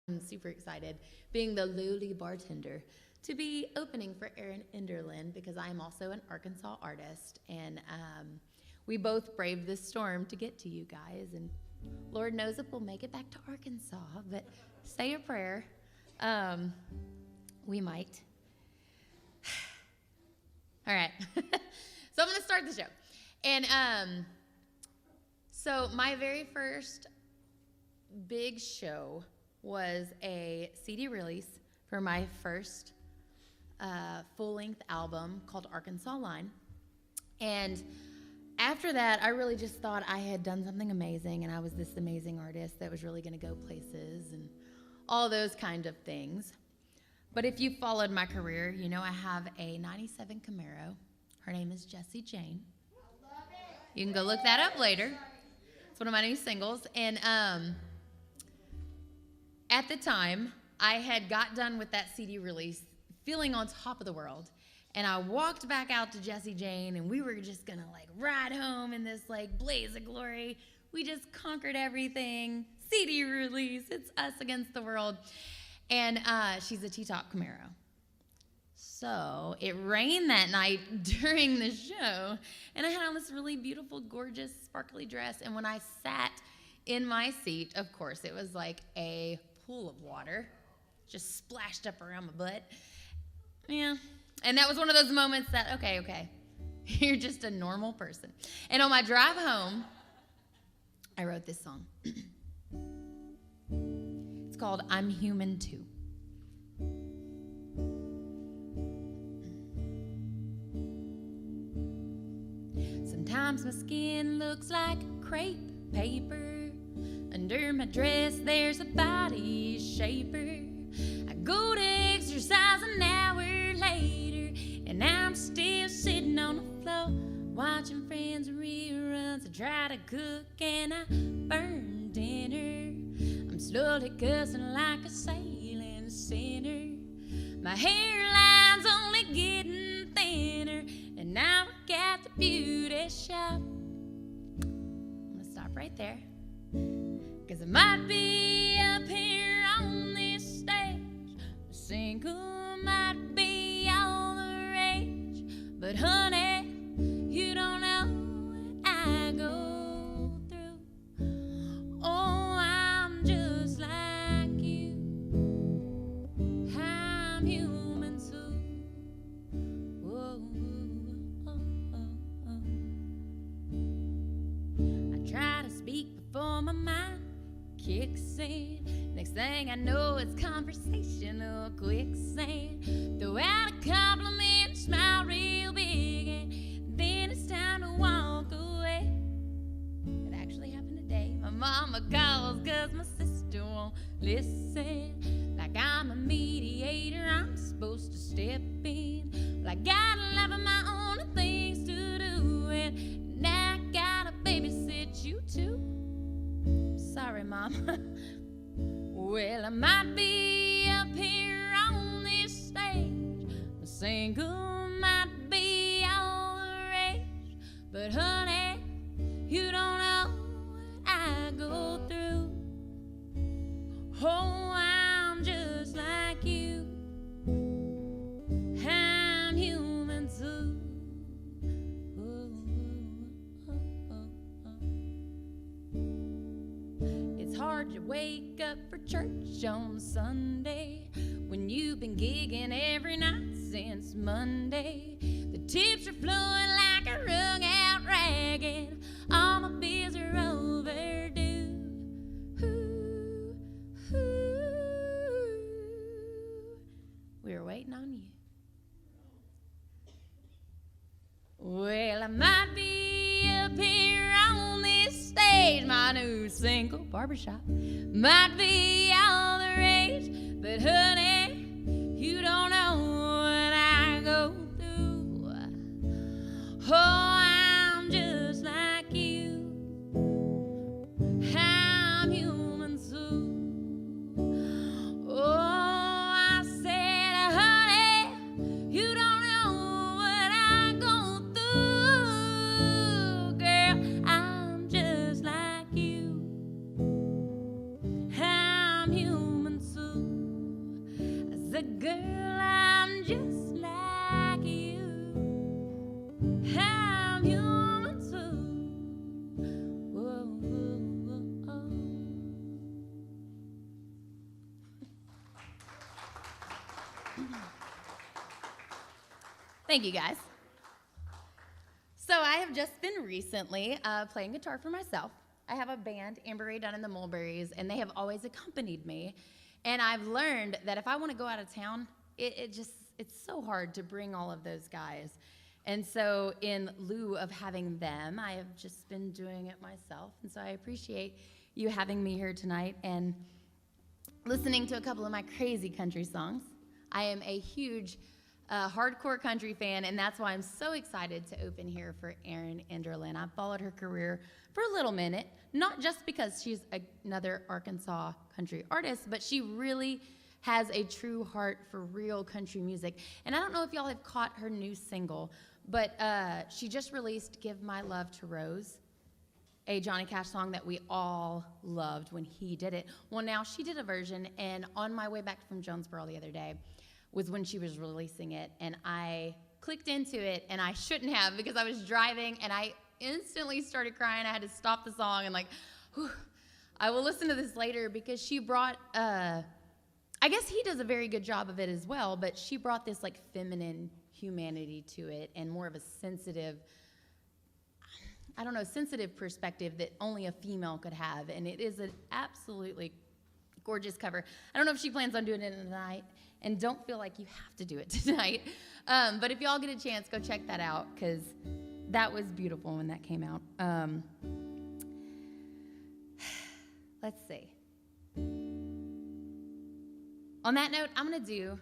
I'm super excited, being the lowly bartender, to be opening for Erin Enderlin because I am also an Arkansas artist. And we both braved this storm to get to you guys. And Lord knows if we'll make it back to Arkansas, but say a prayer. We might. All right. So I'm going to start the show. And so my very first big show was a CD release for my first full-length album called Arkansas Line. And after that, I really just thought I had done something amazing, and I was this amazing artist that was really going to go places and all those kind of things. But if you followed my career, you know I have a 97 Camaro. Her name is Jessie Jane. You can go look that up later. It's one of my new singles. And at the time, I had got done with that CD release, feeling on top of the world. And I walked back out to Jessie Jane, and we were just gonna ride home in this blaze of glory. We just conquered everything. CD release, it's us against the world. And she's a T-top Camaro. So it rained that night during the show, and I had on this really beautiful, gorgeous, sparkly dress. And when I sat in my seat, of course, it was like a pool of water, just splashed up around my butt. Yeah. And that was one of those moments that, okay, you're just a normal person. And on my drive home, I wrote this song. It's called I'm Human Too. Sometimes my skin looks like crepe paper. Under my dress there's a body shaper. I go to exercise an hour later, and I'm still sitting on the floor watching Friends reruns. I try to cook and I burn dinner. I'm slowly cussing like a sailing sinner. My hairline's only getting thinner, and now I got the beauty shop. I'm gonna stop right there, 'cause I might be up here on this stage, single might be all the rage, but honey, you don't know what I go through. Oh, I'm just like you. I'm human too. Whoa, oh, oh, oh. I try to speak before my mind kicks in. Next thing I know, it's conversational quicksand. Throw out a compliment, smile real big, and then it's time to walk away. It actually happened today. My mama calls 'cause my sister won't listen. Like I'm a mediator, I'm supposed to step in. Well, I got a life of my own and things to do, and now I gotta babysit you too. Sorry, Mom. Well, I might be up here on this stage, a single might be all the rage, but honey, you don't know what I go through. Oh, I'm just like you. I'm human too. Oh, oh, oh, oh. It's hard to wake up for church on Sunday when you've been gigging every night since Monday. The tips are flowing like a wrung out rag, and all my bills are overdue. Ooh, ooh. We were waiting on you. Well, I might be up here on this stage, my new single, Barbershop, might be all the rage, but honey, you don't know what I go through. Oh, I'm just like you. I'm human too. Oh, I said, honey, you don't know what I go through. Girl, I'm just like you. I'm human too. Thank you, guys. So I have just been recently playing guitar for myself. I have a band, Rae Dunn and the Mulberries, and they have always accompanied me. And I've learned that if I want to go out of town, it's so hard to bring all of those guys. And so in lieu of having them, I have just been doing it myself. And so I appreciate you having me here tonight and listening to a couple of my crazy country songs. I am a huge hardcore country fan, and that's why I'm so excited to open here for Erin Enderlin. I've followed her career for a little minute, not just because she's another Arkansas country artist, but she really has a true heart for real country music. And I don't know if y'all have caught her new single, but she just released Give My Love to Rose, a Johnny Cash song that we all loved when he did it. Well, now she did a version, and on my way back from Jonesboro the other day was when she was releasing it, and I clicked into it, and I shouldn't have because I was driving, and I instantly started crying. I had to stop the song and whew. I will listen to this later because she brought, I guess he does a very good job of it as well, but she brought this feminine humanity to it and more of a sensitive, sensitive perspective that only a female could have, and it is an absolutely gorgeous cover. I don't know if she plans on doing it tonight, and don't feel like you have to do it tonight. But if y'all get a chance, go check that out, because that was beautiful when that came out. Let's see. On that note, I'm gonna do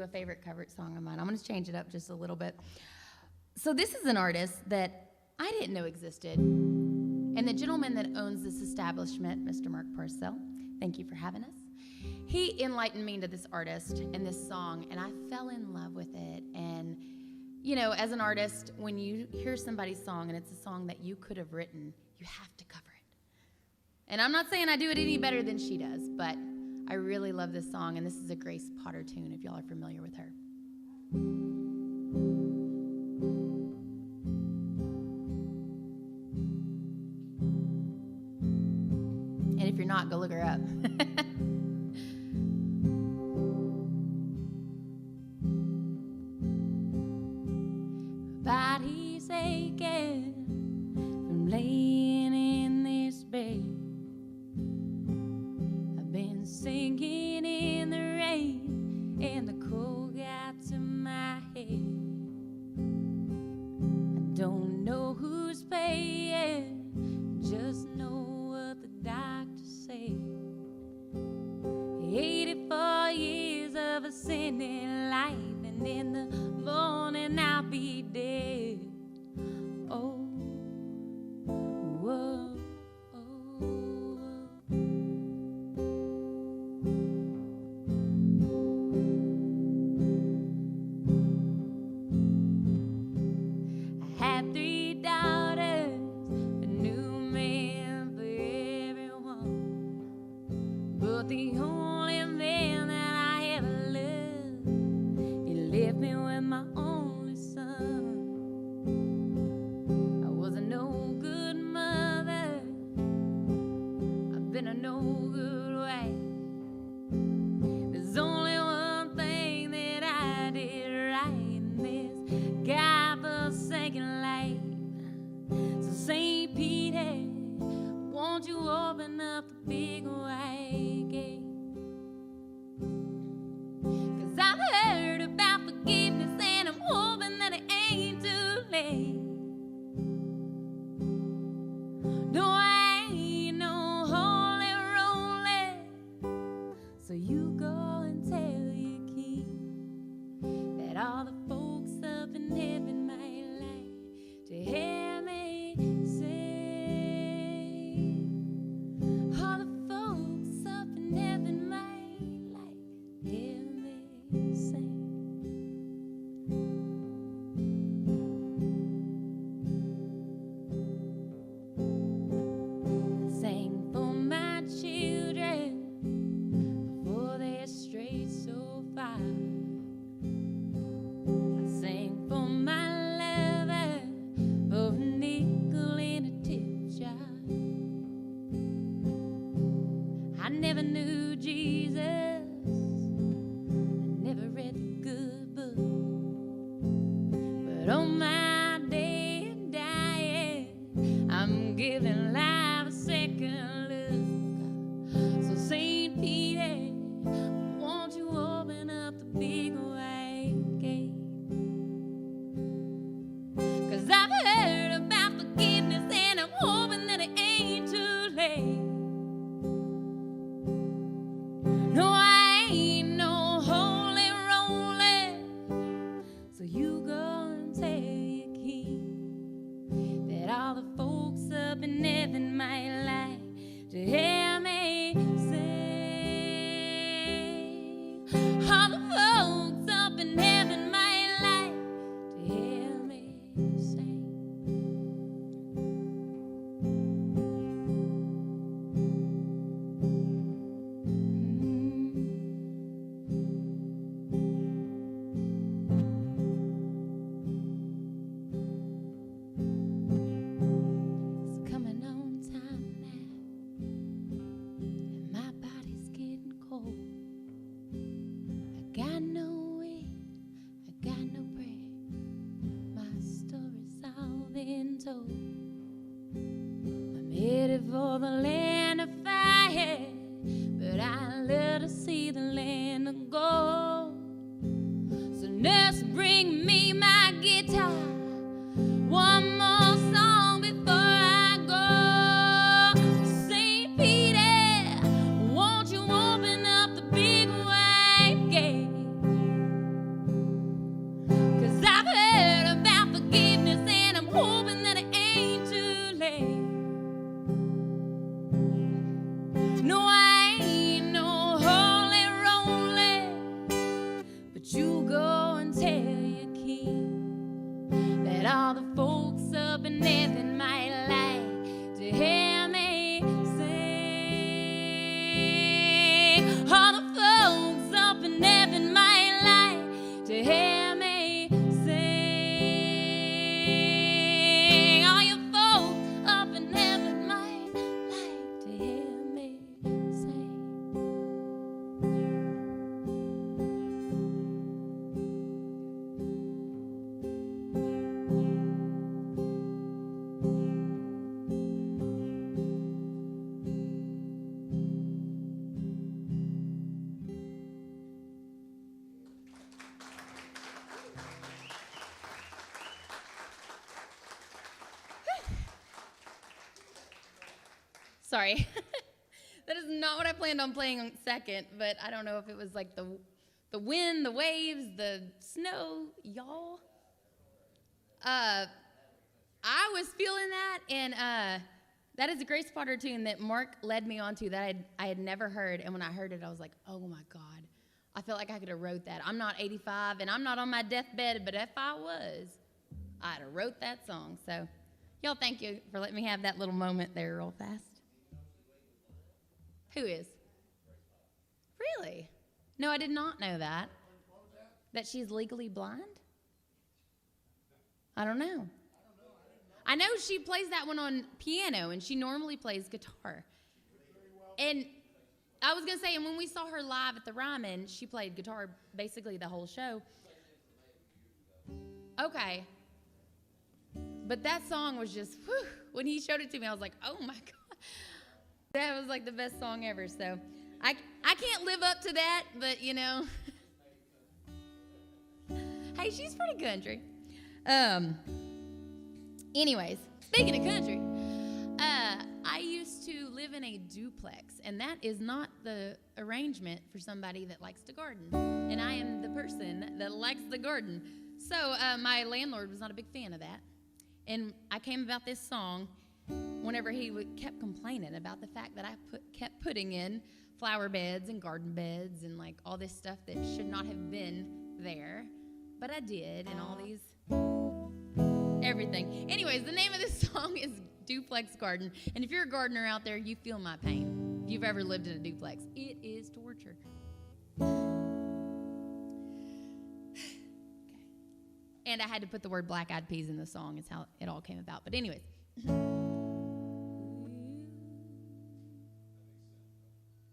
a favorite cover song of mine. I'm gonna change it up just a little bit. So this is an artist that I didn't know existed, and the gentleman that owns this establishment, Mr. Mark Parcell, thank you for having us. He enlightened me to this artist and this song, and I fell in love with it. And, as an artist, when you hear somebody's song and it's a song that you could have written, you have to cover it. And I'm not saying I do it any better than she does, but I really love this song, and this is a Grace Potter tune if y'all are familiar with her. And if you're not, go look her up. Body's aching from laying in this bed. I've been sinking in the rain, and the cold got to my head. I don't know who's paying, just know what the doctors say. 84 years of a sinning life, and in the morning I'll be dead. Oh, whoa, oh, I had 3 daughters, a new man for everyone, but the only man that I ever loved, he left me with my only son. I was a no good mother, I've been a no good wife. There's only one thing that I did right in this God-forsaken life. So St. Peter, won't you open up the big white gate? 'Cause I've heard about forgiveness, and I'm hoping that it ain't too late. No, I ain't no holy roller, so you go and tell your king that all the folks up in heaven might like to hear me say. All the folks up in heaven might like to hear me sing. Sang for my children before they strayed so far. I sang for my lover for a nickel in a tip jar. I never knew Jesus, I never read the for the land of fire, but I love to see the land of gold. So nurse, bring me my guitar, one more song before I go. St. Peter, won't you open up the big wide gate? 'Cause I've heard about forgiveness and I'm hoping that it ain't too late. No, I ain't no holy roller, but you go and tell your king that all the folks up in heaven might like to hear me sing. All the folks up in heaven might like to hear me sing. All you folks up in heaven might like to hear me sing. Sorry. That is not what I planned on playing on second, but I don't know if it was like the wind, the waves, the snow, y'all. I was feeling that, and that is a Grace Potter tune that Mark led me onto that I had never heard, and when I heard it, I was like, oh my God. I felt like I could have wrote that. I'm not 85, and I'm not on my deathbed, but if I was, I'd have wrote that song. So, y'all, thank you for letting me have that little moment there real fast. Who is? Really? No, I did not know that. That she's legally blind? I don't know. I know she plays that one on piano, and she normally plays guitar. And I was going to say, and when we saw her live at the Ryman, she played guitar basically the whole show. Okay. But that song was just, whew, when he showed it to me, I was like, oh my God. That was like the best song ever, so I can't live up to that, but you know. Hey, she's pretty country. Anyways, speaking of country, I used to live in a duplex, and that is not the arrangement for somebody that likes to garden. And I am the person that likes to garden. So my landlord was not a big fan of that. And I came about this song whenever he kept complaining about the fact that I kept putting in flower beds and garden beds and like all this stuff that should not have been there, but I did, and all these, everything. Anyways, the name of this song is Duplex Garden, and if you're a gardener out there, you feel my pain. If you've ever lived in a duplex, it is torture. And I had to put the word Black Eyed Peas in the song, is how it all came about. But anyways.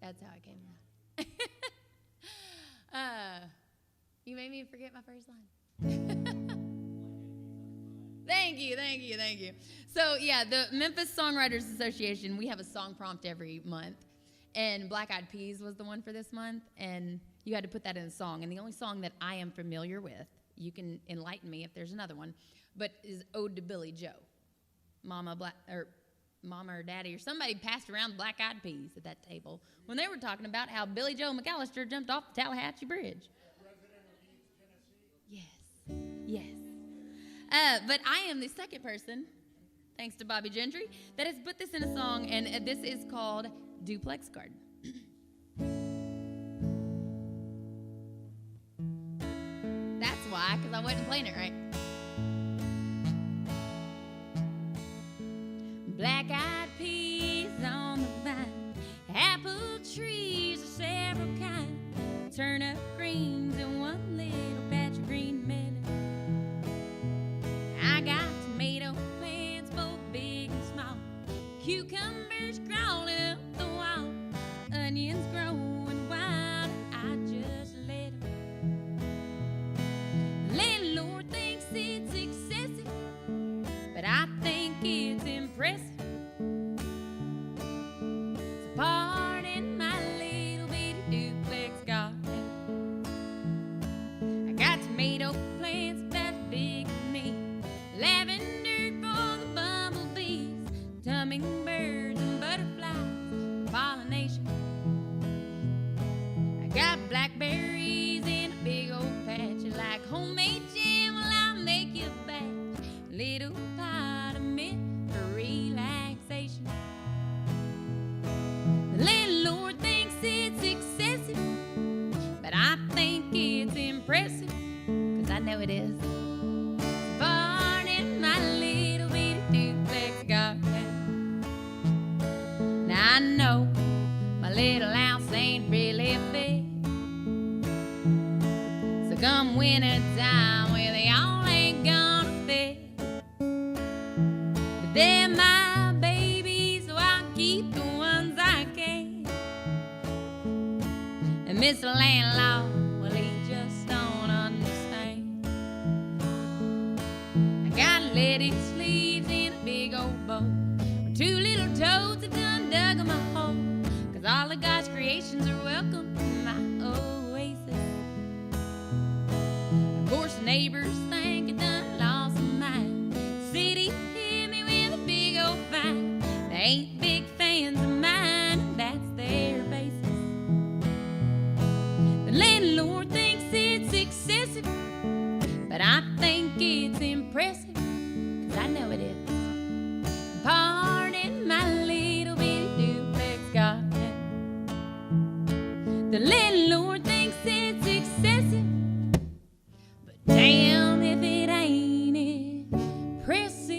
That's how it came about. You made me forget my first line. Thank you. So, yeah, the Memphis Songwriters Association, we have a song prompt every month. And Black Eyed Peas was the one for this month. And you had to put that in a song. And the only song that I am familiar with, you can enlighten me if there's another one, but is Ode to Billy Joe. Mama or Daddy or somebody passed around Black Eyed Peas at that table when they were talking about how Billy Joe McAllister jumped off the Tallahatchie Bridge. Yes. But I am the second person, thanks to Bobby Gentry, that has put this in a song, and this is called Duplex Garden. That's why, because I wasn't playing it right. Black-eyed peas on the vine, apple trees of several kinds, turnip greens and one little patch of green melon. I got tomato plants, both big and small, cucumbers crawling up the wall, onions growing wild, and I just let them. The landlord thinks it's excessive, but I think it's impressive. blackberries in a big old patch. You like homemade jam? Well, I'll make you a batch. Little pot of mint for relaxation. The landlord thinks it's excessive, but I think it's impressive, 'cause I know it is. Barn in my little bitty duplex garden. Now I know my little house ain't really big, so come winter time, well, they all ain't gonna fit. But they're my babies, so I keep the ones I can. And Mr. Landlord, well, he just don't understand. I got lettuce leaves in a big old bowl. Two little toads have done dug in my hole, 'cause all of God's creations are welcome to my oasis. Of course, the neighbors think I done lost my mind. City hit me with a big old fine. They ain't big fans of mine, and that's their basis. The landlord thinks it's excessive, but I think it's impressive, 'cause I know it is. Pardon my little bitty duplex garden. The landlord thinks it's excessive, but damn if it ain't impressive.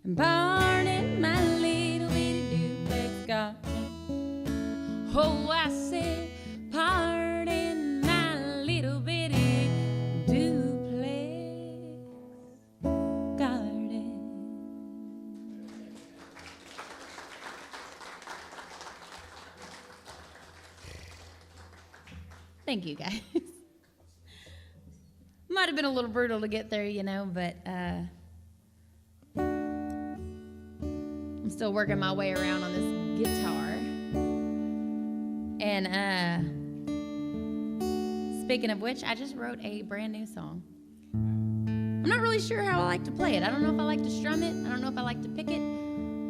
And pardon my little bitty duplex garden. Oh, I said, pardon my little bitty duplex garden. Thank you, guys. Might have been a little brutal to get there, but I'm still working my way around on this guitar. And speaking of which, I just wrote a brand new song. I'm not really sure how I like to play it. I don't know if I like to strum it. I don't know if I like to pick it.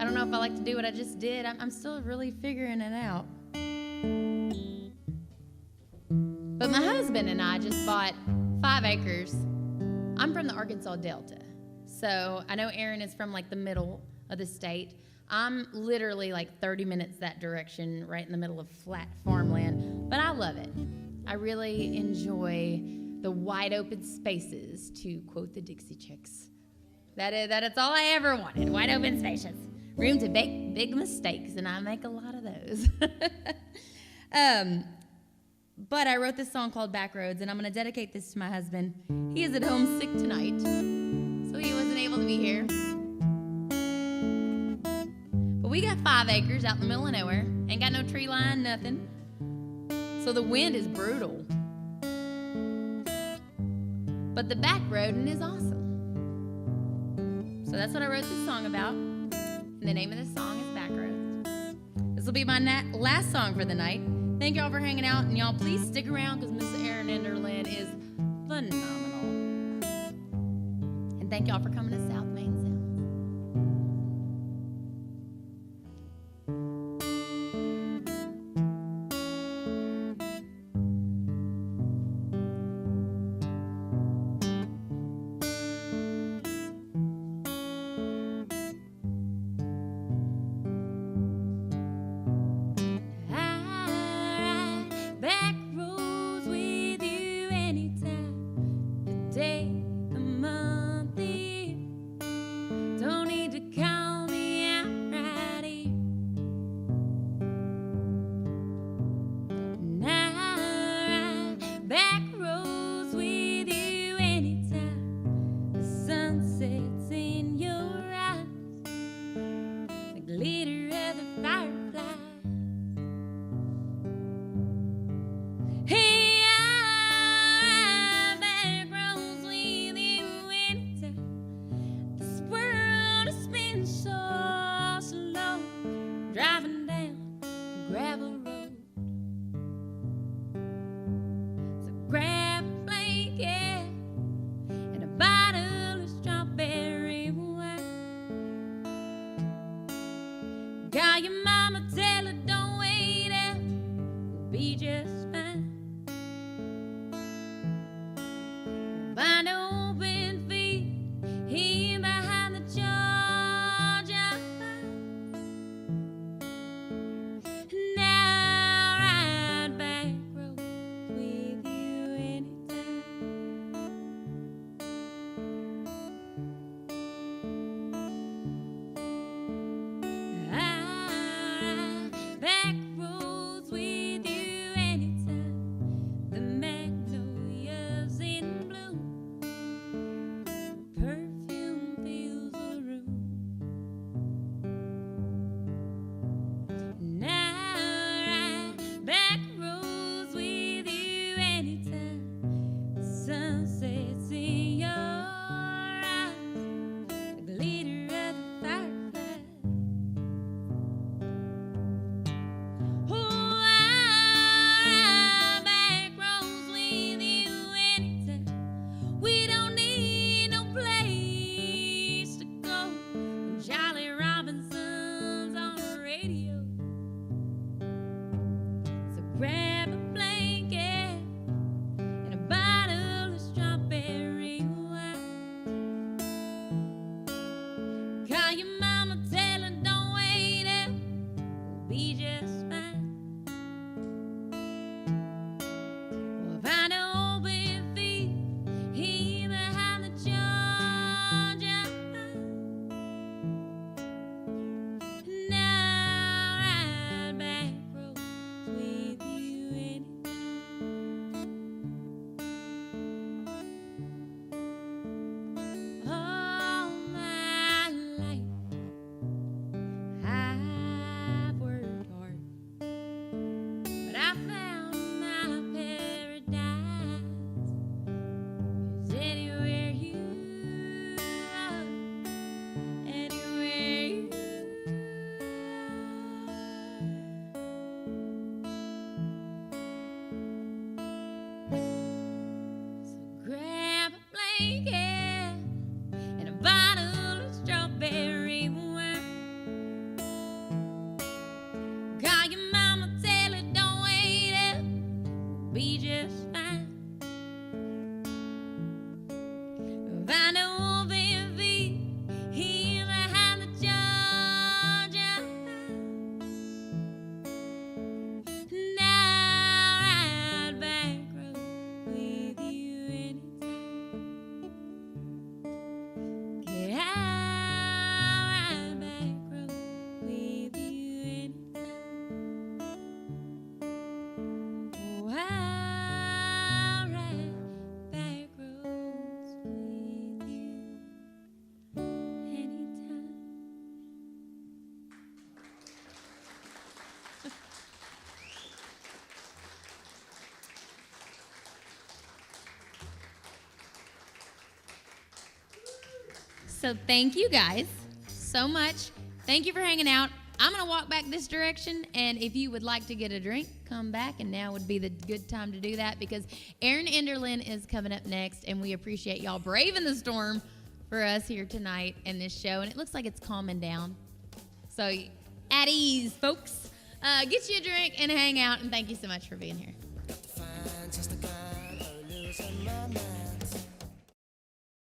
I don't know if I like to do what I just did. I'm still really figuring it out. But my husband and I just bought 5 acres. I'm from the Arkansas Delta. So I know Erin is from like the middle of the state. I'm literally like 30 minutes that direction, right in the middle of flat farmland. But I love it. I really enjoy the wide open spaces, to quote the Dixie Chicks. That's all I ever wanted, wide open spaces. Room to make big mistakes, and I make a lot of those. But I wrote this song called Backroads, and I'm going to dedicate this to my husband. He is at home sick tonight, so he wasn't able to be here. But we got 5 acres out in the middle of nowhere. Ain't got no tree line, nothing. So the wind is brutal. But the backroading is awesome. So that's what I wrote this song about. And the name of this song is Backroads. This will be my last song for the night. Thank y'all for hanging out, and y'all please stick around because Miss Erin Enderlin is phenomenal. And thank y'all for coming to South Main Sound. Back roads with you anytime, the day, the month, the year. Don't need to call me out right here. And I ride back roads with you anytime. The sun sets in your eyes, the glitter of the firefly. Hey, I back roads with you anytime. This world has been so slow, driving down a gravel road. So grab a blanket and a bottle of strawberry wine. Call your mama, tell her don't wait out be just fine. Find open feet here behind the Georgia line. Now ride back roads with you anytime. I'll ride back roads with you anytime. The magnolias in bloom, perfume fills the room. Now I'll ride back roads with you anytime. The sunsets in your eyes, the glitter of the firefly. Oh, I'll ride back roads with you anytime. We don't need no place to go when Charlie Robinson's on the radio. So grab a blanket and a bottle of strawberry wine. Call your mama, tell her don't wait up, we'll be just fine. We'll find open feet here behind the Georgia line. Now ride back roads with you anytime. All my life I've worked hard, but I found my paradise is anywhere you are, anywhere you are. So grab a blanket and a bottle of strawberry wine. Call your mama, tell her don't wait up, we'll be just fine. Find open feet here behind the Georgia line. Now ride back roads with you anytime. Yeah, I'll ride back roads with you anytime. Oh, I'll ride back roads with you anytime. So thank you guys so much. Thank you for hanging out. I'm going to walk back this direction, and if you would like to get a drink, come back, and now would be the good time to do that because Erin Enderlin is coming up next, and we appreciate y'all braving the storm for us here tonight in this show, and it looks like it's calming down. So at ease, folks. Get you a drink and hang out, and thank you so much for being here.